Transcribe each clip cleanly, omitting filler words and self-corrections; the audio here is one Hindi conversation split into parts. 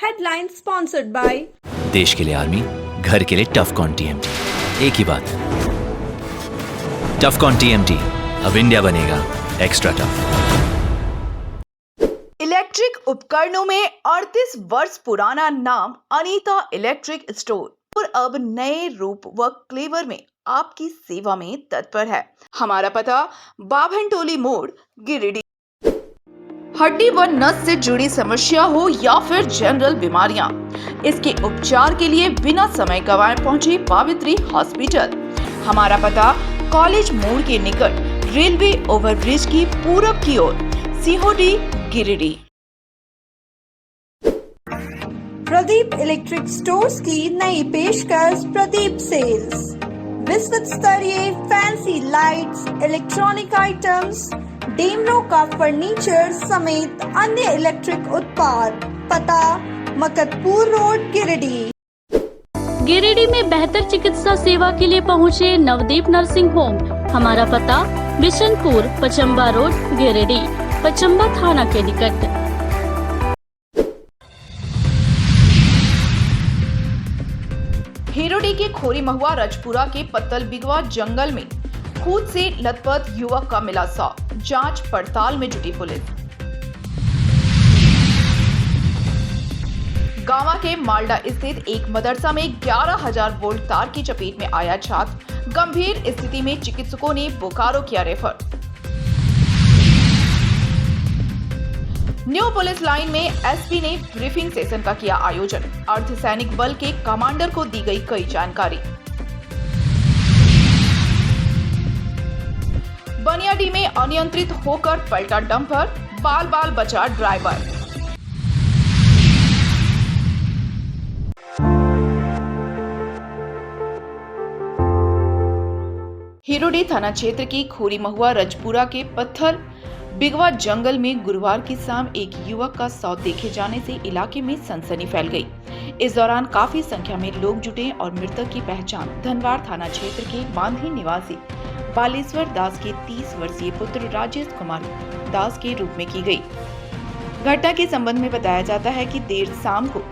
Headline sponsored by देश के लिए आर्मी, घर के लिए टफकॉन टीएमटी। एक ही बात, टफकॉन टीएमटी, अब इंडिया बनेगा एक्स्ट्रा टफ। इलेक्ट्रिक उपकरणों में 38 वर्ष पुराना नाम अनीता इलेक्ट्रिक स्टोर और अब नए रूप व क्लेवर में आपकी सेवा में तत्पर है। हमारा पता बाभनटोली मोड़, गिरिडीह। हड्डी व नस से जुड़ी समस्या हो या फिर जनरल बीमारियां, इसके उपचार के लिए बिना समय गंवाए पहुंचे पावित्री हॉस्पिटल। हमारा पता कॉलेज मोड़ के निकट रेलवे ओवरब्रिज की पूरब की ओर, सिहोडी, गिरिडीह। प्रदीप इलेक्ट्रिक स्टोर्स की नई पेशकश प्रदीप सेल्स। विश्व स्तरीय fancy lights, electronic items, Damro का फर्नीचर समेत अन्य इलेक्ट्रिक उत्पाद। पता मकतपुर रोड, गिरिडीह। गिरिडीह में बेहतर चिकित्सा सेवा के लिए पहुंचे नवदीप नर्सिंग होम। हमारा पता बिशनपुर, पचम्बा रोड, गिरिडीह, पचम्बा थाना के निकट। हिरोडी के खोरी महुआ रजपुरा के पत्तल बिगवा जंगल में खुद से लथपथ युवक का मिला शव। जांच पड़ताल में जुटी पुलिस। गांवा के मालडा स्थित एक मदरसा में 11,000 वोल्ट तार की चपेट में आया छात्र। गंभीर स्थिति में चिकित्सकों ने बोकारो किया रेफर। न्यू पुलिस लाइन में एसपी ने ब्रीफिंग सेशन का किया आयोजन। अर्धसैनिक बल के कमांडर को दी गई कई जानकारी। बनियाडी में अनियंत्रित होकर पलटा डंपर, बाल बाल बचा ड्राइवर। हिरोडी थाना क्षेत्र की खोरी महुआ रजपुरा के पत्थर बिगवा जंगल में गुरुवार की शाम एक युवक का शव देखे जाने से इलाके में सनसनी फैल गई। इस दौरान काफी संख्या में लोग जुटे और मृतक की पहचान धनवार थाना क्षेत्र के बांधी निवासी बालेश्वर दास के 30 वर्षीय पुत्र राजेश कुमार दास के रूप में की गई। घटना के संबंध में बताया जाता है कि देर शाम को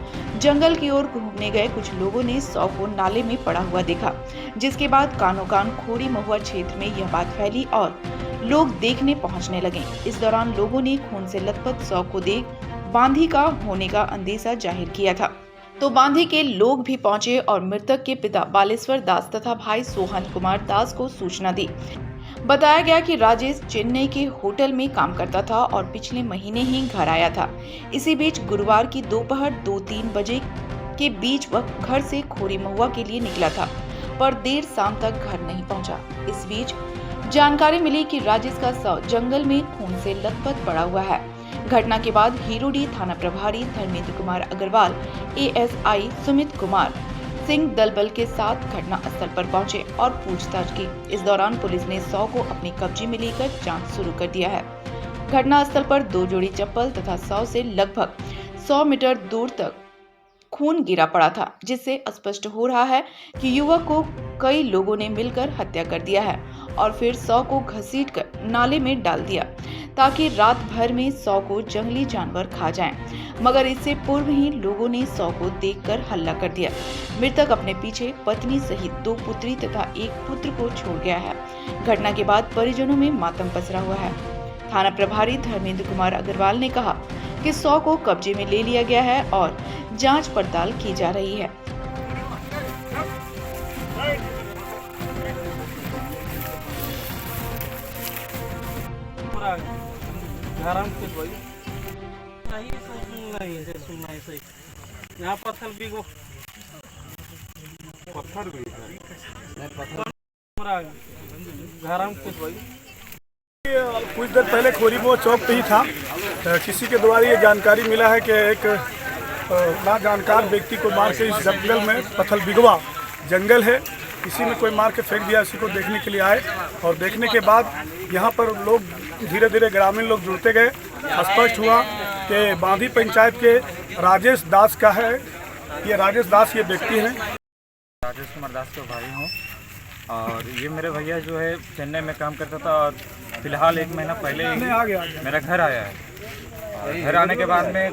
जंगल की ओर घूमने गए कुछ लोगों ने शव को नाले में पड़ा हुआ देखा, जिसके बाद कानो कान खोरी महुआ क्षेत्र में यह बात फैली और लोग देखने पहुंचने लगे। इस दौरान लोगों ने खून से लथपथ शव को देख बांधी का होने का अंदेशा जाहिर किया था, तो बांधी के लोग भी पहुंचे और मृतक के पिता बालेश्वर दास तथा भाई सोहन कुमार दास को सूचना दी। बताया गया कि राजेश चेन्नई के होटल में काम करता था और पिछले महीने ही घर आया था। इसी बीच गुरुवार की दोपहर 2-3 बजे के बीच वह घर से खोरी महुआ के लिए निकला था, पर देर शाम तक घर नहीं पहुंचा। इस बीच जानकारी मिली कि राजेश का शव जंगल में खून से लथपथ पड़ा हुआ है। घटना के बाद हिरोडी थाना प्रभारी धर्मेंद्र कुमार अग्रवाल, एएसआई सुमित कुमार सिंह दलबल के साथ घटना स्थल पर पहुंचे और पूछताछ की। इस दौरान पुलिस ने शव को अपने कब्जे में लेकर जांच शुरू कर दिया है। घटना स्थल पर 2 जोड़ी चप्पल तथा शव से लगभग 100 मीटर दूर तक खून गिरा पड़ा था, जिससे स्पष्ट हो रहा है कि युवक को कई लोगों ने मिलकर हत्या कर दिया है और फिर शव को घसीटकर नाले में डाल दिया ताकि रात भर में शव को जंगली जानवर खा जाएं। मगर इससे पूर्व ही लोगों ने शव को देखकर हल्ला कर दिया। मृतक अपने पीछे पत्नी सहित 2 पुत्री तथा 1 पुत्र को छोड़ गया है। घटना के बाद परिजनों में मातम पसरा हुआ है। थाना प्रभारी धर्मेंद्र कुमार अग्रवाल ने कहा कि शव को कब्जे में ले लिया गया है और जांच पड़ताल की जा रही है। यहाँ पत्थर भी को पत्थर भी कुछ देर पहले खोरी महुआ चौक पे ही था। किसी के द्वारा ये जानकारी मिला है कि एक ना जानकार व्यक्ति को मार के इस जंगल में पत्थर बिगवा जंगल है, किसी ने कोई मार के फेंक दिया। इसी को देखने के लिए आए और देखने के बाद यहाँ पर लोग धीरे धीरे ग्रामीण लोग जुड़ते गए। स्पष्ट हुआ कि बांधी पंचायत के राजेश दास का है। ये राजेश दास ये व्यक्ति हैं। राजेश कुमार दास के भाई हूँ और ये मेरे भैया जो है चेन्नई में काम करता था और फिलहाल 1 महीना पहले ही मेरा घर आया है। घर आने के बाद में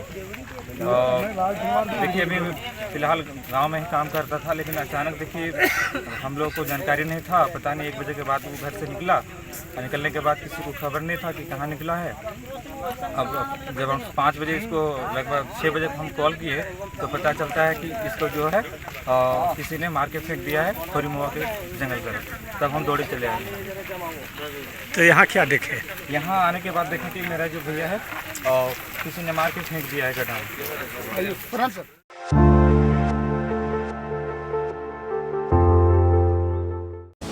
देखिए अभी फ़िलहाल गांव में ही काम करता था, लेकिन अचानक देखिए हम लोग को जानकारी नहीं था, पता नहीं 1 बजे के बाद वो घर से निकला। निकलने के बाद किसी को खबर नहीं था कि कहाँ निकला है। अब जब हम 5 बजे इसको लगभग 6 बजे हम कॉल किए तो पता चलता है कि इसको जो है किसी ने मार के फेंक दिया है खोरी महुआ के जंगल पर। तब हम दौड़े चले आए। तो यहाँ क्या देखे? यहाँ आने के बाद देखें कि मेरा जो भैया है और किसी ने मार के फेंक दिया है गड्ढा में।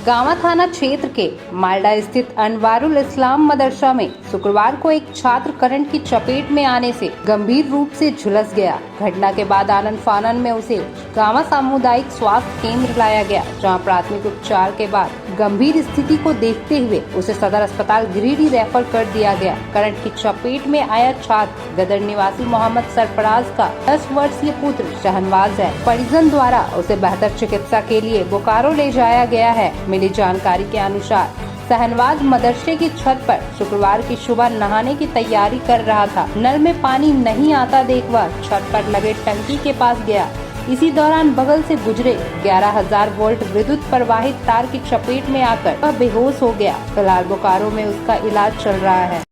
गांवा थाना क्षेत्र के मालडा स्थित अनवारुल इस्लाम मदरसा में शुक्रवार को एक छात्र करंट की चपेट में आने से गंभीर रूप से झुलस गया। घटना के बाद आनन फानन में उसे गांवा सामुदायिक स्वास्थ्य केंद्र लाया गया, जहां प्राथमिक उपचार के बाद गंभीर स्थिति को देखते हुए उसे सदर अस्पताल गिरिडीह रेफर कर दिया गया। करंट की चपेट में आया छात्र गदर निवासी मोहम्मद सरफराज का 10 वर्षीय पुत्र शहनवाज है। परिजन द्वारा उसे बेहतर चिकित्सा के लिए बोकारो ले जाया गया है। मिली जानकारी के अनुसार शहनवाज मदरसे की छत पर शुक्रवार की सुबह नहाने की तैयारी कर रहा था। नल में पानी नहीं आता देख वह छत पर लगे टंकी के पास गया। इसी दौरान बगल से गुजरे 11,000 वोल्ट विद्युत प्रवाहित तार की चपेट में आकर वह बेहोश हो गया। फिलहाल बोकारो में उसका इलाज चल रहा है।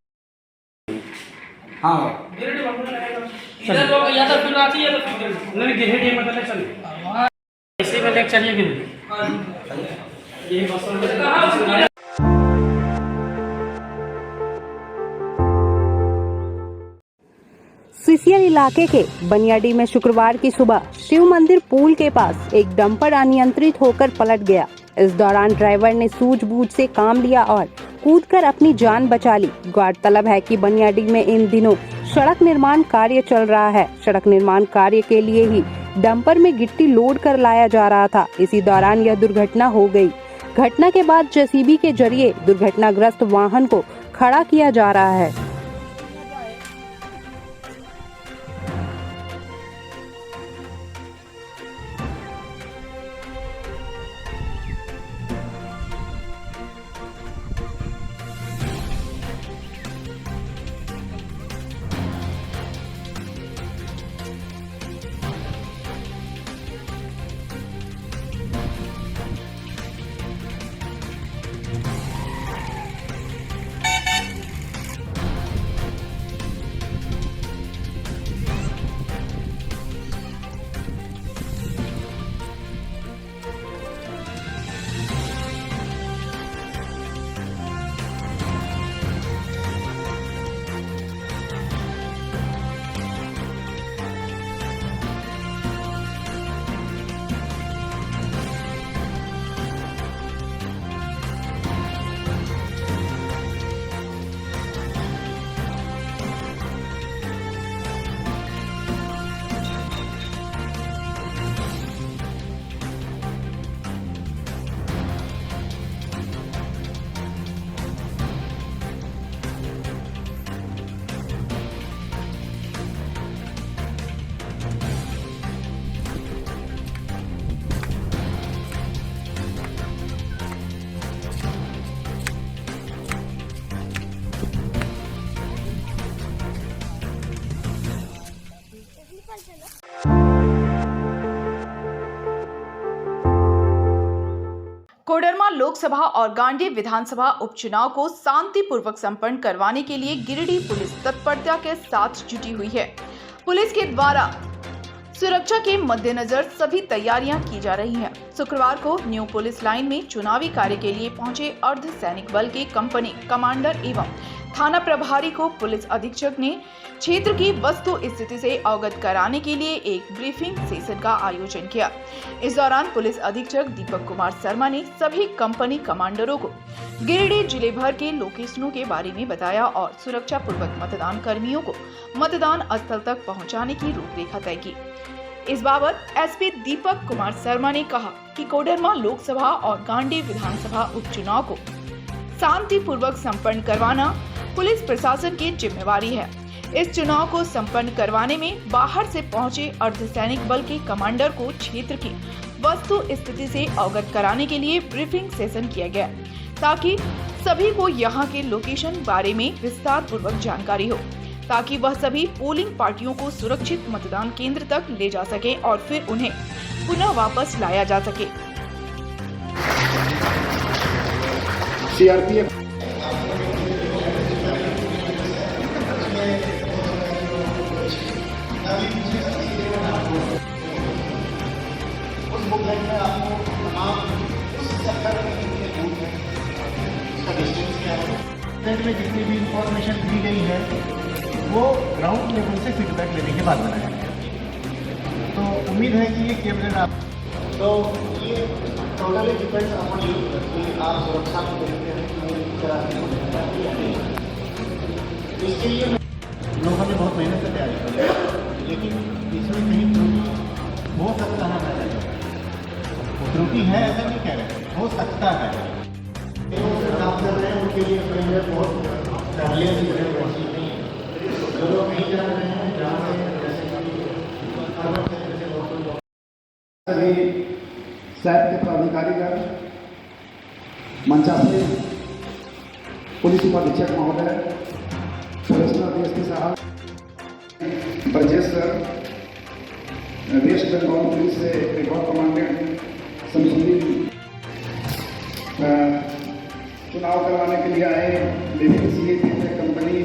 सीसीएल इलाके के बनियाडी में शुक्रवार की सुबह शिव मंदिर पुल के पास एक डंपर अनियंत्रित होकर पलट गया। इस दौरान ड्राइवर ने सूझबूझ से काम लिया और कूदकर अपनी जान बचा ली। गौरतलब है कि बनियाडी में इन दिनों सड़क निर्माण कार्य चल रहा है। सड़क निर्माण कार्य के लिए ही डंपर में गिट्टी लोड कर लाया जा रहा था। इसी दौरान यह दुर्घटना हो गई। घटना के बाद जेसीबी के जरिए दुर्घटनाग्रस्त वाहन को खड़ा किया जा रहा है। कोडरमा लोकसभा और गांडी विधानसभा उपचुनाव को शांतिपूर्वक संपन्न करवाने के लिए गिरिडीह पुलिस तत्परता के साथ जुटी हुई है। पुलिस के द्वारा सुरक्षा के मद्देनजर सभी तैयारियां की जा रही हैं। शुक्रवार को न्यू पुलिस लाइन में चुनावी कार्य के लिए पहुंचे अर्ध सैनिक बल के कंपनी कमांडर एवं थाना प्रभारी को पुलिस अधीक्षक ने क्षेत्र की वस्तु स्थिति से अवगत कराने के लिए एक ब्रीफिंग सेशन का आयोजन किया। इस दौरान पुलिस अधीक्षक दीपक कुमार शर्मा ने सभी कंपनी कमांडरों को गिरिडीह जिले भर के लोकेशनों के बारे में बताया और सुरक्षा पूर्वक मतदान कर्मियों को मतदान स्थल तक पहुंचाने की रूपरेखा तय की। इस बाबत एसपी दीपक कुमार शर्मा ने कहा कि कोडरमा लोकसभा और गांडी विधानसभा उपचुनाव को शांतिपूर्वक संपन्न करवाना पुलिस प्रशासन की जिम्मेवारी है। इस चुनाव को संपन्न करवाने में बाहर से पहुंचे अर्धसैनिक बल के कमांडर को क्षेत्र की वस्तु स्थिति से अवगत कराने के लिए ब्रीफिंग सेशन किया गया, ताकि सभी को यहां के लोकेशन बारे में विस्तार पूर्वक जानकारी हो। ताकि वह सभी पोलिंग पार्टियों को सुरक्षित मतदान केंद्र तक ले जा सके और फिर उन्हें पुनः वापस लाया जा सके। सीआरपीएफ में जितनी भी इंफॉर्मेशन दी गई है वो ग्राउंड लेवल से फीडबैक लेने के बाद बनाया गया। तो उम्मीद है कि ये कैमरे आप तो ये टोटली डिपेंड्स अपॉन यू कि आप सुरक्षा को देखते हैं कि किस तरह से इसके लिए लोगों ने बहुत मेहनत से तैयारी की, लेकिन इसमें कहीं त्रुटि हो सकता है। त्रुटि है ऐसा नहीं कह रहे, हो सकता है। काम कर रहे हैं उनके लिए बहुत जो लोग नहीं जा रहे हैं सभी शहर के पदाधिकारीगण, मंचासी पुलिस उपाधीक्षक महोदय, प्रोफेशनल डीएसपी साहब, Brajesh sir, West Bengal police से विभाग कमांडेंट शमसुद्दीन, चुनाव करवाने के लिए आए विभिन्न सीएपी कंपनी।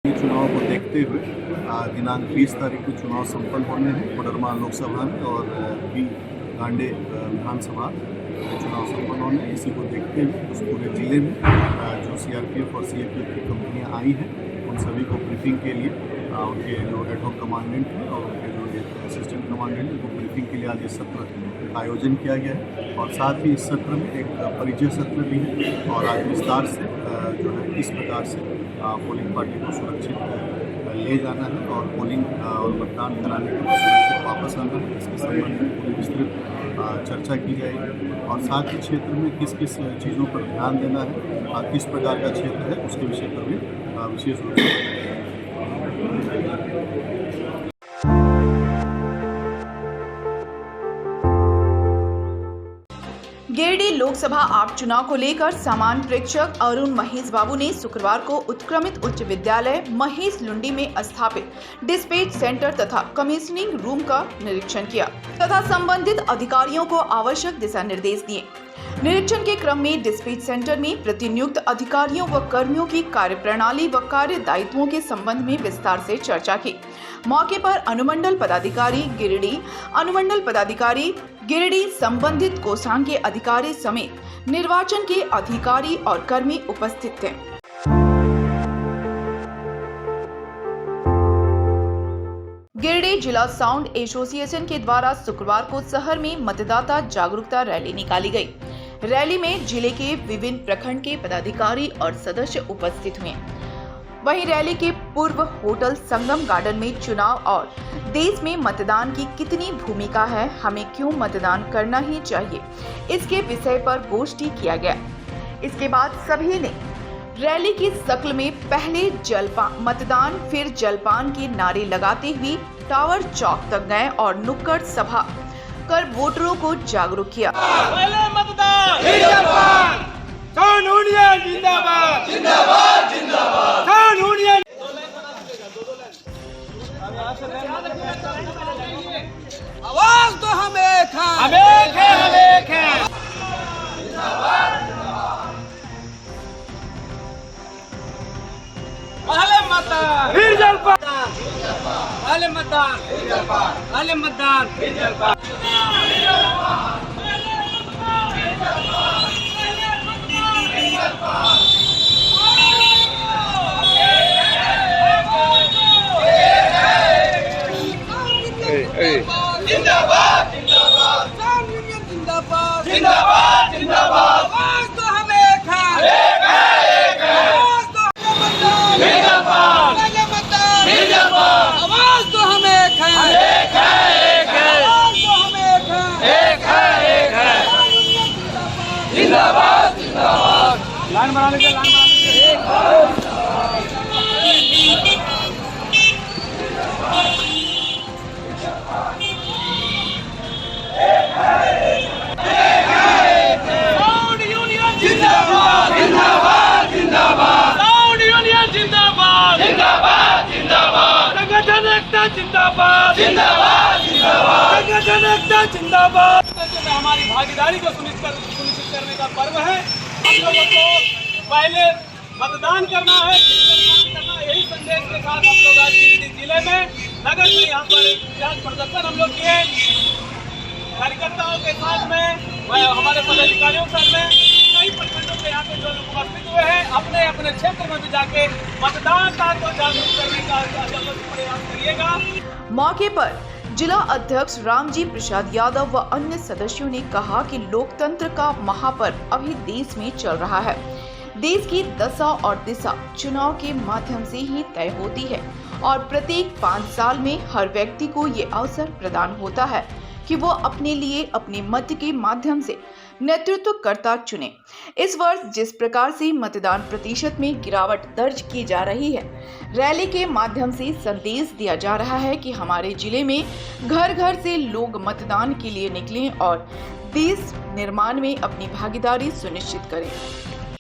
चुनाव को देखते हुए दिनांक 20 तारीख को चुनाव संपन्न होने हैं कोडरमा लोकसभा में और भी गांडे विधानसभा चुनाव संपन्न होने हैं। इसी को देखते हुए उस पूरे जिले में जो सीआरपीएफ और सीएपीएफ की कंपनियां आई हैं उन सभी को ब्रीफिंग के लिए उनके जो एडहॉक कमांडेंट हैं और उनके जो असिस्टेंट कमांडेंट हैं उनको ब्रीफिंग के लिए आज इस सत्र का आयोजन किया गया है। और साथ ही इस सत्र में एक परिचय सत्र भी है और आज विस्तार से जो है किस प्रकार से पोलिंग पार्टी को सुरक्षित ले जाना है और पोलिंग और मतदान कराने के लिए सुरक्षित वापस आना है, इसके संबंध में पूरी विस्तृत चर्चा की जाएगी। और साथ ही क्षेत्र में किस किस चीज़ों पर ध्यान देना है, किस प्रकार का क्षेत्र है उसके विषय पर भी विशेष रूप से गिरिडीह लोकसभा आप चुनाव को लेकर सामान्य प्रेक्षक अरुण महेश बाबू ने शुक्रवार को उत्क्रमित उच्च विद्यालय महेश लुंडी में स्थापित डिस्पैच सेंटर तथा कमीशनिंग रूम का निरीक्षण किया तथा संबंधित अधिकारियों को आवश्यक दिशा निर्देश दिए। निरीक्षण के क्रम में डिस्पैच सेंटर में प्रतिनियुक्त अधिकारियों व कर्मियों की कार्यप्रणाली व कार्य दायित्वों के संबंध में विस्तार से चर्चा की। मौके पर अनुमंडल पदाधिकारी गिरिडीह, अनुमंडल पदाधिकारी गिरिडीह, संबंधित कोषांग के अधिकारी समेत निर्वाचन के अधिकारी और कर्मी उपस्थित थे। गिरिडीह जिला साउंड एसोसिएशन के द्वारा शुक्रवार को शहर में मतदाता जागरूकता रैली निकाली गई। रैली में जिले के विभिन्न प्रखंड के पदाधिकारी और सदस्य उपस्थित हुए। वहीं रैली के पूर्व होटल संगम गार्डन में चुनाव और देश में मतदान की कितनी भूमिका है, हमें क्यों मतदान करना ही चाहिए, इसके विषय पर गोष्ठी किया गया। इसके बाद सभी ने रैली की शक्ल में पहले जलपान, मतदान फिर जलपान के नारे लगाते हुए टावर चौक तक गए और नुक्कड़ सभा कर वोटरों को जागरूक किया। पहले मतदान फिर जलपान, कानूनियत जिंदाबाद जिंदाबाद जिंदाबाद, कानूनियत। आवाज तो हम एक है, हम एक है, हम एक है। पहले मतदान फिर जलपान, पहले मतदान फिर जलपान, पहले मतदान फिर जलपान। जिंदाबाद जिंदाबाद, कानूनियत जिंदाबाद जिंदाबाद जिंदाबाद, आवाज तो हम एक है, एक है, एक है। आवाज तो मतदान फिर जलपान, पहले मतदान फिर जलपान, आवाज तो हम एक है, एक है, एक है। आवाज तो हम एक है, एक है, एक है। कानूनियत जिंदाबाद जिंदाबाद। लाइन बना लीजिए, लाइन बना लीजिए। जिंदाबाद जिंदाबाद जिंदाबाद, साउंड यूनियन जिंदाबाद जिंदाबाद। एकता जिंदाबाद जिंदाबाद जिंदाबाद, संगठन एकता जिंदाबाद। में हमारी भागीदारी को सुनिश्चित करने का पर्व है। हम लोगों को पहले मतदान करना है, यही संदेश के साथ हम लोग आज गिरिडीह जिले में नगर में यहाँ पर विकास प्रदर्शन हम लोग किए कार्यकर्ताओं के साथ में, हमारे पदाधिकारियों के साथ में, कई प्रखंडों के यहाँ के जो लोग उपस्थित हुए हैं अपने अपने क्षेत्र में भी जाके मतदाता को जागरूक करने का प्रयास करिएगा। मौके पर जिला अध्यक्ष रामजी प्रसाद यादव व अन्य सदस्यों ने कहा कि लोकतंत्र का महापर्व अभी देश में चल रहा है। देश की दशा और दिशा चुनाव के माध्यम से ही तय होती है और प्रत्येक 5 साल में हर व्यक्ति को ये अवसर प्रदान होता है कि वो अपने लिए अपने मत के माध्यम से नेतृत्वकर्ता चुने। इस वर्ष जिस प्रकार से मतदान प्रतिशत में गिरावट दर्ज की जा रही है, रैली के माध्यम से संदेश दिया जा रहा है कि हमारे जिले में घर घर से लोग मतदान के लिए निकलें और देश निर्माण में अपनी भागीदारी सुनिश्चित करें।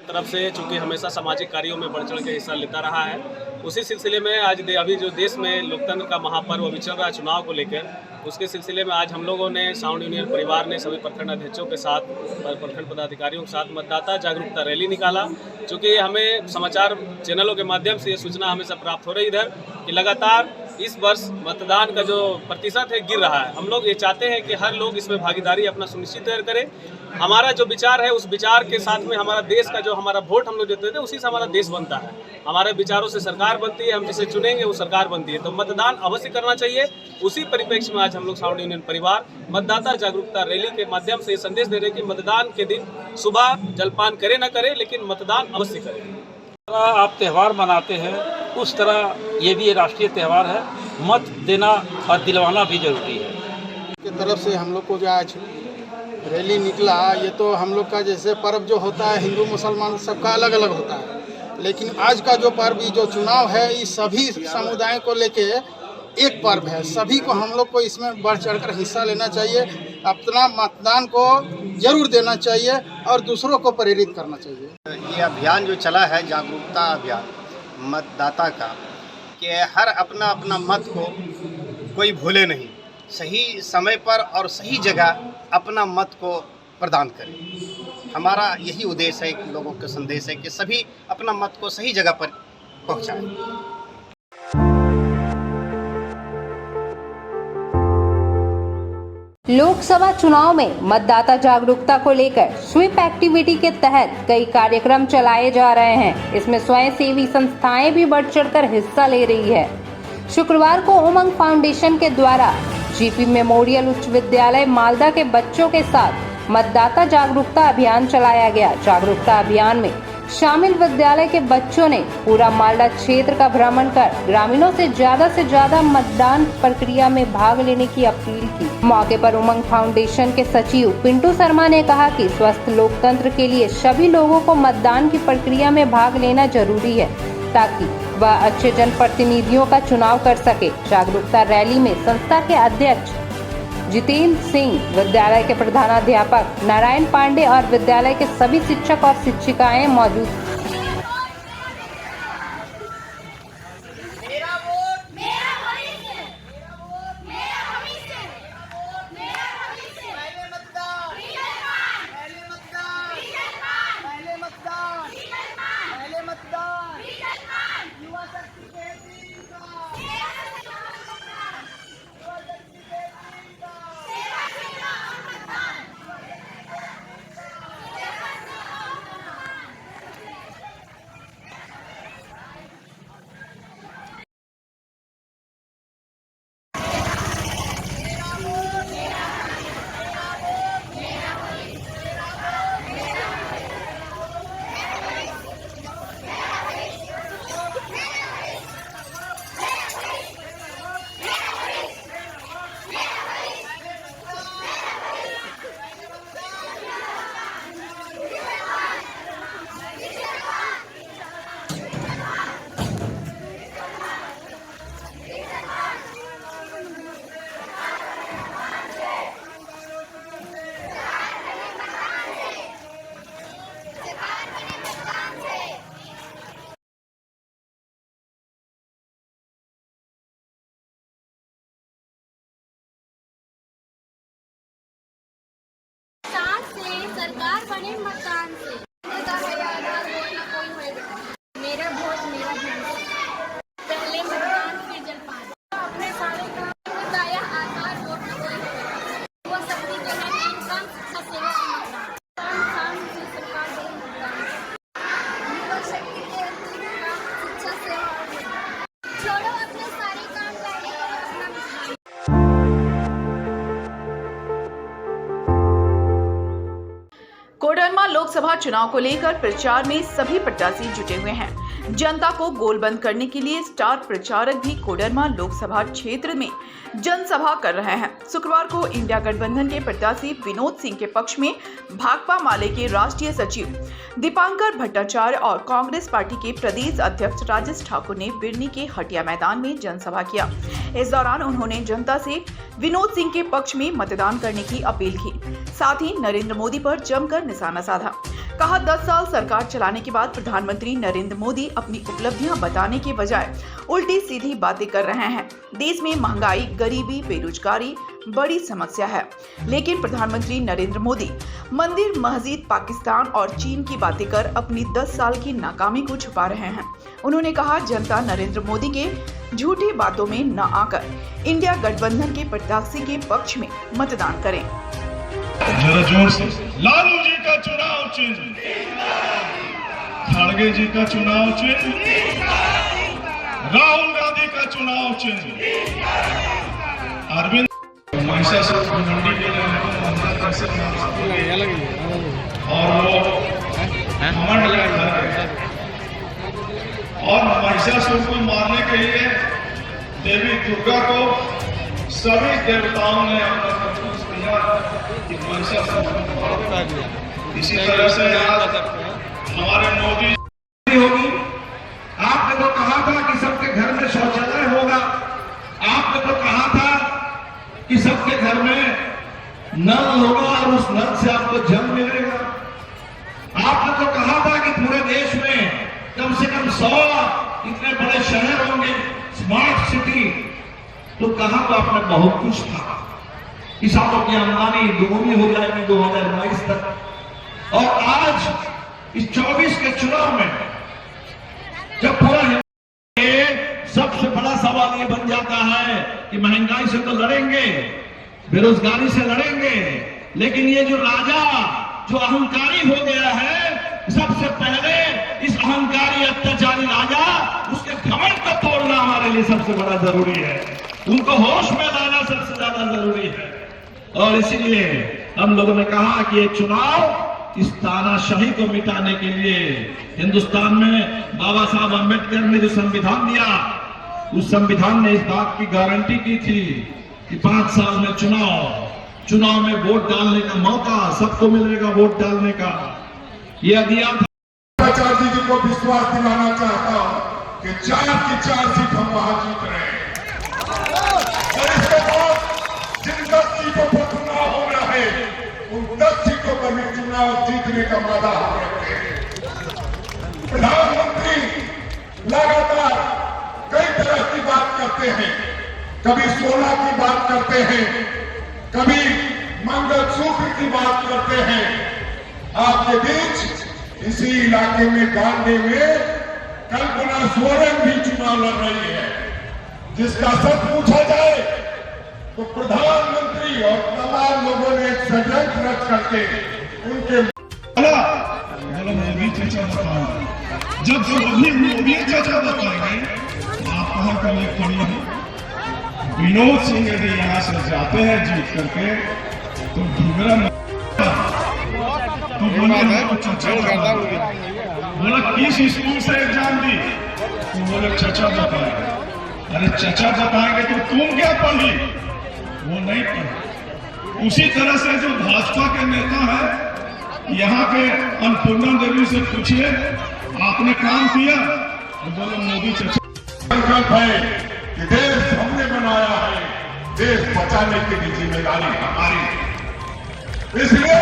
तरफ से चूँकि हमेशा सामाजिक कार्यों में बढ़ चढ़ के हिस्सा लेता रहा है, उसी सिलसिले में आज अभी जो देश में लोकतंत्र का महापर्व अभी चल रहा है चुनाव को लेकर, उसके सिलसिले में आज हम लोगों ने साउंड यूनियन परिवार ने सभी प्रखंड अध्यक्षों के साथ, प्रखंड पदाधिकारियों के साथ मतदाता जागरूकता रैली निकाला। चूँकि हमें समाचार चैनलों के माध्यम से ये सूचना हमेशा प्राप्त हो रही इधर कि लगातार इस वर्ष मतदान का जो प्रतिशत है गिर रहा है। हम लोग ये चाहते हैं कि हर लोग इसमें भागीदारी अपना सुनिश्चित करें। हमारा जो विचार है उस विचार के साथ में हमारा देश का जो हमारा वोट हम लोग देते थे उसी से हमारा देश बनता है। हमारे विचारों से सरकार बनती है, हम जिसे चुनेंगे वो सरकार बनती है। तो मतदान अवश्य करना चाहिए। उसी परिप्रेक्ष्य में आज हम लोग साउंड यूनियन परिवार मतदाता जागरूकता रैली के माध्यम से संदेश दे रहे हैं कि मतदान के दिन सुबह जलपान करे न करे लेकिन मतदान अवश्य करें। आप त्यौहार मनाते हैं उस तरह ये भी राष्ट्रीय त्यौहार है, मत देना और दिलवाना भी जरूरी है। की तरफ से हम लोग को जो आज रैली निकला, ये तो हम लोग का जैसे पर्व जो होता है हिंदू मुसलमान सबका अलग अलग होता है, लेकिन आज का जो पर्व जो चुनाव है इस सभी समुदाय को लेके एक पर्व है। सभी को हम लोग को इसमें बढ़ चढ़कर हिस्सा लेना चाहिए, अपना मतदान को जरूर देना चाहिए और दूसरों को प्रेरित करना चाहिए। ये अभियान जो चला है जागरूकता अभियान मतदाता का, कि हर अपना अपना मत को कोई भूले नहीं, सही समय पर और सही जगह अपना मत को प्रदान करें। हमारा यही उद्देश्य है, लोगों का संदेश है कि सभी अपना मत को सही जगह पर पहुंचाएं। लोकसभा चुनाव में मतदाता जागरूकता को लेकर स्वीप एक्टिविटी के तहत कई कार्यक्रम चलाए जा रहे हैं। इसमें स्वयंसेवी संस्थाएं भी बढ़ चढ़कर हिस्सा ले रही है। शुक्रवार को उमंग फाउंडेशन के द्वारा जीपी मेमोरियल उच्च विद्यालय मालदा के बच्चों के साथ मतदाता जागरूकता अभियान चलाया गया। जागरूकता अभियान में शामिल विद्यालय के बच्चों ने पूरा मालदा क्षेत्र का भ्रमण कर ग्रामीणों से ज्यादा मतदान प्रक्रिया में भाग लेने की अपील की। मौके पर उमंग फाउंडेशन के सचिव पिंटू शर्मा ने कहा कि स्वस्थ लोकतंत्र के लिए सभी लोगों को मतदान की प्रक्रिया में भाग लेना जरूरी है ताकि वह अच्छे जनप्रतिनिधियों का चुनाव कर सके। जागरूकता रैली में संस्था के अध्यक्ष जितेंद्र सिंह, विद्यालय के प्रधानाध्यापक नारायण पांडे और विद्यालय के सभी शिक्षक और शिक्षिकाएं मौजूद। सरकार बने मतदान से। मेरा वोट मेरा भरोसा, पहले मतदान फिर जलपान। अपने सारे काम बताया, आधार वोट वो शक्ति के है मेन काम, शिक्षा सेवा का मतदान जो सरकार बने मतदान, युवा शक्ति के काम, शिक्षा सेवा और मतदान। छोड़ो अपने सारे काम पहले करो अपना मतदान। कोडरमा लोकसभा चुनाव को लेकर प्रचार में सभी प्रत्याशी जुटे हुए हैं। जनता को गोलबंद करने के लिए स्टार प्रचारक भी कोडरमा लोकसभा क्षेत्र में जनसभा कर रहे हैं। शुक्रवार को इंडिया गठबंधन के प्रत्याशी विनोद सिंह के पक्ष में भाकपा माले के राष्ट्रीय सचिव दीपांकर भट्टाचार्य और कांग्रेस पार्टी के प्रदेश अध्यक्ष राजेश ठाकुर ने बिरनी के हटिया मैदान में जनसभा किया। इस दौरान उन्होंने जनता से विनोद सिंह के पक्ष में मतदान करने की अपील की। साथ ही नरेंद्र मोदी पर जमकर निशाना साधा। कहा 10 साल सरकार चलाने के बाद प्रधानमंत्री नरेंद्र मोदी अपनी उपलब्धियां बताने के बजाय उल्टी सीधी बातें कर रहे हैं। देश में महंगाई, गरीबी, बेरोजगारी बड़ी समस्या है, लेकिन प्रधानमंत्री नरेंद्र मोदी मंदिर, मस्जिद, पाकिस्तान और चीन की बातें कर अपनी 10 साल की नाकामी को छुपा रहे हैं। उन्होंने कहा जनता नरेंद्र मोदी के झूठी बातों में न आकर इंडिया गठबंधन के प्रत्याशी के पक्ष में मतदान करें। जरा जोर से। लालू जी का चुनाव चिन्ह, खड़गे जी का चुनाव चिन्ह, राहुल गांधी का चुनाव चिन्ह, अरविंद महिषासुर की मंडी के और वो और महिषासुर को मारने के लिए देवी दुर्गा को सभी देवताओं ने अपना प्रस्तुत किया कि महिषासुर। इसी तरह से आज हमारे मोदी होगी। आपने तो कहा था कि सबके घर में शौचालय होगा, आपने तो कहा था कि सबके घर में नल होगा और उस नल से आपको जल मिलेगा। आपने तो कहा था कि पूरे देश में कम से कम 100 इतने बड़े शहर होंगे, स्मार्ट सिटी। तो कहा तो आपने बहुत कुछ था। किसानों की आमदनी दोगुनी हो जाएगी 2022 तक। और आज इस 24 के चुनाव में जब पूरा सबसे बड़ा सवाल ये बन जाता है कि महंगाई से तो लड़ेंगे, बेरोजगारी से लड़ेंगे, लेकिन ये जो राजा जो अहंकारी हो गया है, सबसे पहले इस अहंकारी अत्याचारी राजा उसके घमंड को तोड़ना हमारे लिए सबसे बड़ा जरूरी है। उनको होश में लाना सबसे ज्यादा जरूरी है। और इसीलिए हम लोगों ने कहा कि ये चुनाव इस तानाशाही को मिटाने के लिए हिंदुस्तान में बाबा साहब अम्बेडकर ने जो संविधान दिया, उस संविधान ने इस बात की गारंटी की थी कि 5 साल में चुनाव में वोट डालने का मौका सबको मिलेगा, वोट डालने का। यह दिया था। आचार्य जी को विश्वास दिलाना चाहता हूं कि 4 की 4 सीट हम वहां जीत रहे हैं। और इसके बाद जिन 10 सीटों पर चुनाव हो रहा है, उन 10 सीटों पर भी चुनाव जीतने का वादा हम रखते हैं। प्रधानमंत्री लगातार कई तरह की बात करते हैं, कभी सोना की बात करते हैं, कभी मंगलसूत्र की बात करते हैं। आपके बीच इसी इलाके में गांधी में कल्पना सोरेन भी चुनाव लड़ रही है, जिसका सच पूछा जाए तो प्रधानमंत्री और तमाम लोगों ने एक षड्यंत्र रच करके उनके मोदी चचा बताओ। जब अभी मोदी चचा बताएंगे आप कहां के लिए खड़ी है। विनोद सिंह यदि यहाँ से जाते हैं जीत करके तो ढूंढरा तो बोला किस स्कूल से एग्जाम दी, तो बोले चचा बताएंगे। अरे चचा बताएंगे तो तुम क्या पढ़ी, वो नहीं पढ़ी। उसी तरह से जो भाजपा के नेता है, यहाँ पे अन्नपूर्णा देवी से पूछिए आपने काम किया, तो बोले मोदी चचा। संकल्प है कि देश हमने बनाया है, देश बचाने की भी जिम्मेदारी हमारी। इसलिए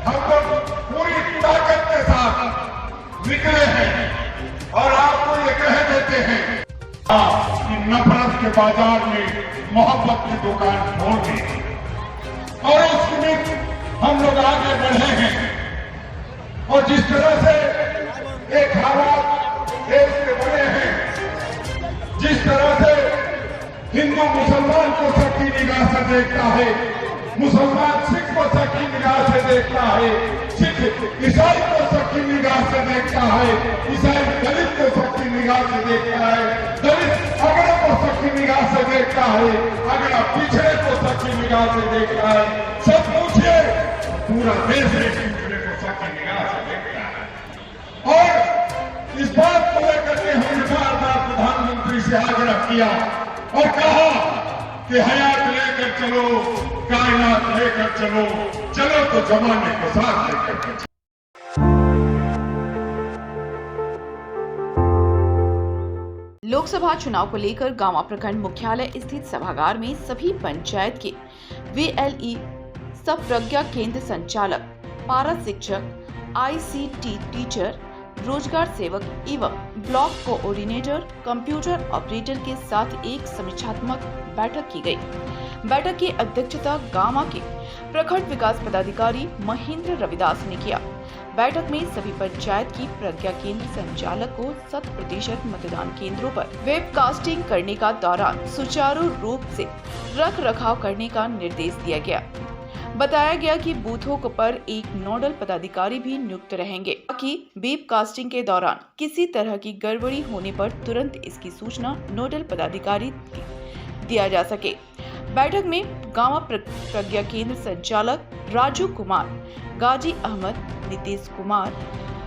हम लोग पूरी ताकत के साथ निकले हैं और आपको ये कह देते हैं कि नफरत के बाजार में मोहब्बत की दुकान खोल दी। और उस निमित्त हम लोग आगे बढ़े हैं। और जिस तरह से एक हालात देश के बने हैं, जिस तरह से हिंदू मुसलमान को सबकी निगाह से देखता है, मुसलमान सिख को सबकी निगाह से देखता है, सिख ईसाई को सबकी निगाह से देखता है, ईसाई दलित को सबकी निगाह से देखता है, दलित अगड़ा को सबकी निगाह से देखता है, अगड़ा पिछड़े को सबकी निगाह से देखता है। सब पूछिए, पूरा देश एक दूसरे को सबकी निगाह से देखता है। और इस बात को लेकर के हमने बार बार प्रधानमंत्री से आग्रह किया और कहा कि हयात लेकर चलो, कायनात लेकर चलो, चलो तो जमाने को साथ लेकर के चलो। लोकसभा चुनाव को लेकर गांवा प्रखंड मुख्यालय स्थित सभागार में सभी पंचायत के VLE सब प्रज्ञा केंद्र संचालक, पारा शिक्षक, ICT टीचर, रोजगार सेवक एवं ब्लॉक कोऑर्डिनेटर, कंप्यूटर ऑपरेटर के साथ एक समीक्षात्मक बैठक की गई। बैठक की अध्यक्षता गांवा के प्रखंड विकास पदाधिकारी महेंद्र रविदास ने किया। बैठक में सभी पंचायत की प्रज्ञा केंद्र संचालक को 100% मतदान केंद्रों पर वेबकास्टिंग करने का दौरान सुचारू रूप से रख रखाव करने का निर्देश दिया गया। बताया गया कि बूथों पर एक नोडल पदाधिकारी भी नियुक्त रहेंगे ताकि वेबकास्टिंग के दौरान किसी तरह की गड़बड़ी होने पर तुरंत इसकी सूचना नोडल पदाधिकारी दिया जा सके। बैठक में गांवा प्रज्ञा केंद्र संचालक राजू कुमार, गाजी अहमद, नीतीश कुमार,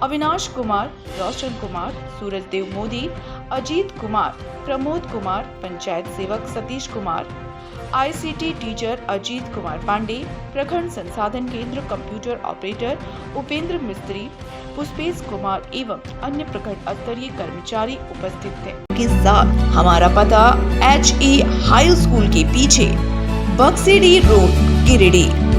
अविनाश कुमार, रोशन कुमार, सूरज देव मोदी, अजीत कुमार, प्रमोद कुमार, पंचायत सेवक सतीश कुमार, ICT टीचर अजीत कुमार पांडे, प्रखंड संसाधन केंद्र कंप्यूटर ऑपरेटर उपेंद्र मिस्त्री, पुष्पेश कुमार एवं अन्य प्रखंड स्तरीय कर्मचारी उपस्थित थे। के साथ हमारा पता HE हाई स्कूल के पीछे बक्सेडी रोड, गिरिडीह।